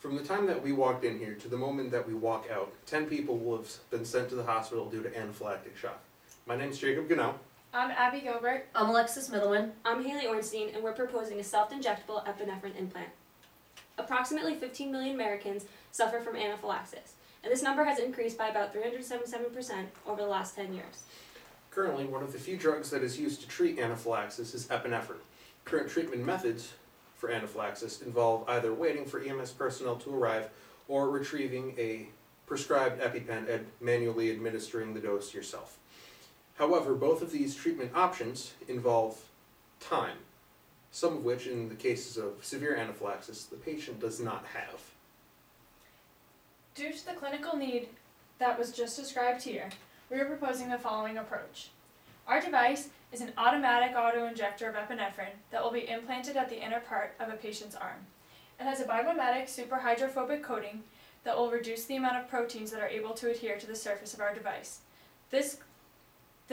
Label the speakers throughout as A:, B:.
A: From the time that we walked in here to the moment that we walk out, 10 people will have been sent to the hospital due to anaphylactic shock. My name's Jacob Gannell.
B: I'm Abby Gilbert.
C: I'm Alexis Middleman.
D: I'm Haley Ornstein, and we're proposing a self-injectable epinephrine implant. Approximately 15 million Americans suffer from anaphylaxis, and this number has increased by about 377% over the last 10 years.
A: Currently, one of the few drugs that is used to treat anaphylaxis is epinephrine. Current treatment methods for anaphylaxis involve either waiting for EMS personnel to arrive or retrieving a prescribed EpiPen and manually administering the dose yourself. However, both of these treatment options involve time, some of which, in the cases of severe anaphylaxis, the patient does not have.
B: Due to the clinical need that was just described here, we are proposing the following approach. Our device is an automatic auto-injector of epinephrine that will be implanted at the inner part of a patient's arm. It has a bimimetic superhydrophobic coating that will reduce the amount of proteins that are able to adhere to the surface of our device. This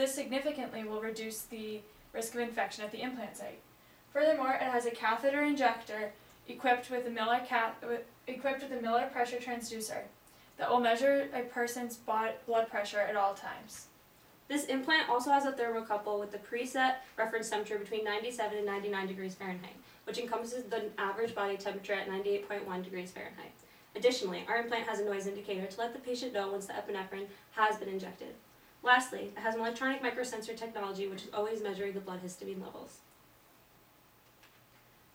B: significantly will reduce the risk of infection at the implant site. Furthermore, it has a catheter injector equipped with a Miller pressure transducer that will measure a person's blood pressure at all times.
D: This implant also has a thermocouple with the preset reference temperature between 97 and 99 degrees Fahrenheit, which encompasses the average body temperature at 98.1 degrees Fahrenheit. Additionally, our implant has a noise indicator to let the patient know once the epinephrine has been injected. Lastly, it has an electronic microsensor technology which is always measuring the blood histamine levels.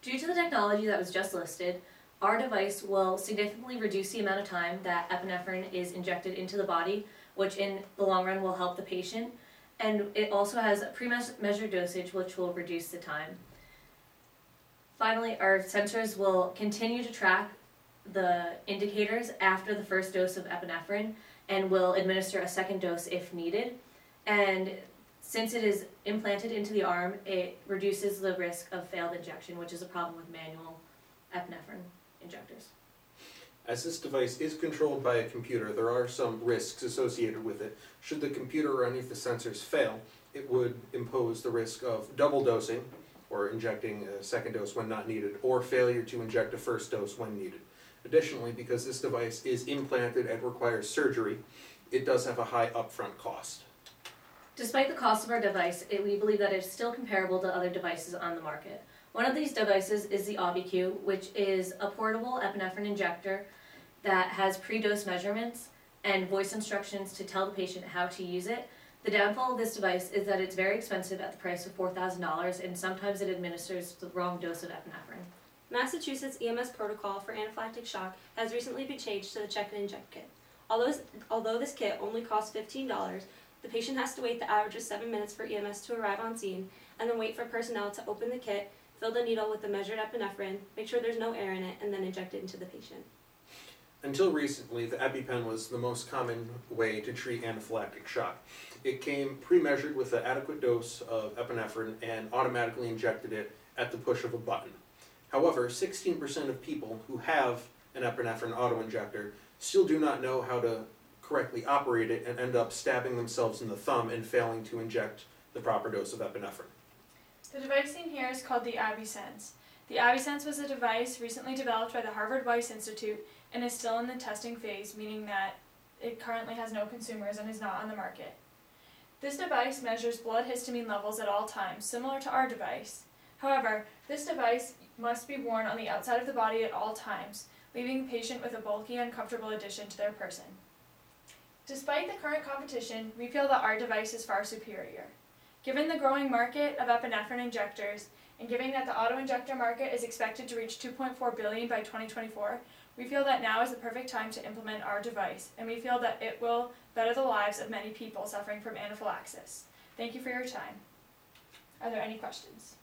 C: Due to the technology that was just listed, our device will significantly reduce the amount of time that epinephrine is injected into the body, which in the long run will help the patient. And it also has a pre-measured dosage, which will reduce the time. Finally, our sensors will continue to track the indicators after the first dose of epinephrine and will administer a second dose if needed. And since it is implanted into the arm, it reduces the risk of failed injection, which is a problem with manual epinephrine injectors.
A: As this device is controlled by a computer, there are some risks associated with it. Should the computer or any of the sensors fail, it would impose the risk of double dosing, or injecting a second dose when not needed, or failure to inject a first dose when needed. Additionally, because this device is implanted and requires surgery, it does have a high upfront cost.
C: Despite the cost of our device, we believe that it's still comparable to other devices on the market. One of these devices is the AubiQ, which is a portable epinephrine injector that has pre-dose measurements and voice instructions to tell the patient how to use it. The downfall of this device is that it's very expensive at the price of $4,000, and sometimes it administers the wrong dose of epinephrine.
D: Massachusetts EMS protocol for anaphylactic shock has recently been changed to the check and inject kit. Although this kit only costs $15, the patient has to wait the average of 7 minutes for EMS to arrive on scene, and then wait for personnel to open the kit, fill the needle with the measured epinephrine, make sure there's no air in it, and then inject it into the patient.
A: Until recently, the EpiPen was the most common way to treat anaphylactic shock. It came pre-measured with an adequate dose of epinephrine and automatically injected it at the push of a button. However, 16% of people who have an epinephrine auto-injector still do not know how to correctly operate it and end up stabbing themselves in the thumb and failing to inject the proper dose of epinephrine.
B: The device seen here is called the AbbeySense. The AbbeySense was a device recently developed by the Harvard Weiss Institute and is still in the testing phase, meaning that it currently has no consumers and is not on the market. This device measures blood histamine levels at all times, similar to our device. However, this device must be worn on the outside of the body at all times, leaving the patient with a bulky, uncomfortable addition to their person. Despite the current competition, we feel that our device is far superior. Given the growing market of epinephrine injectors, and given that the auto-injector market is expected to reach $2.4 billion by 2024, we feel that now is the perfect time to implement our device, and we feel that it will better the lives of many people suffering from anaphylaxis. Thank you for your time. Are there any questions?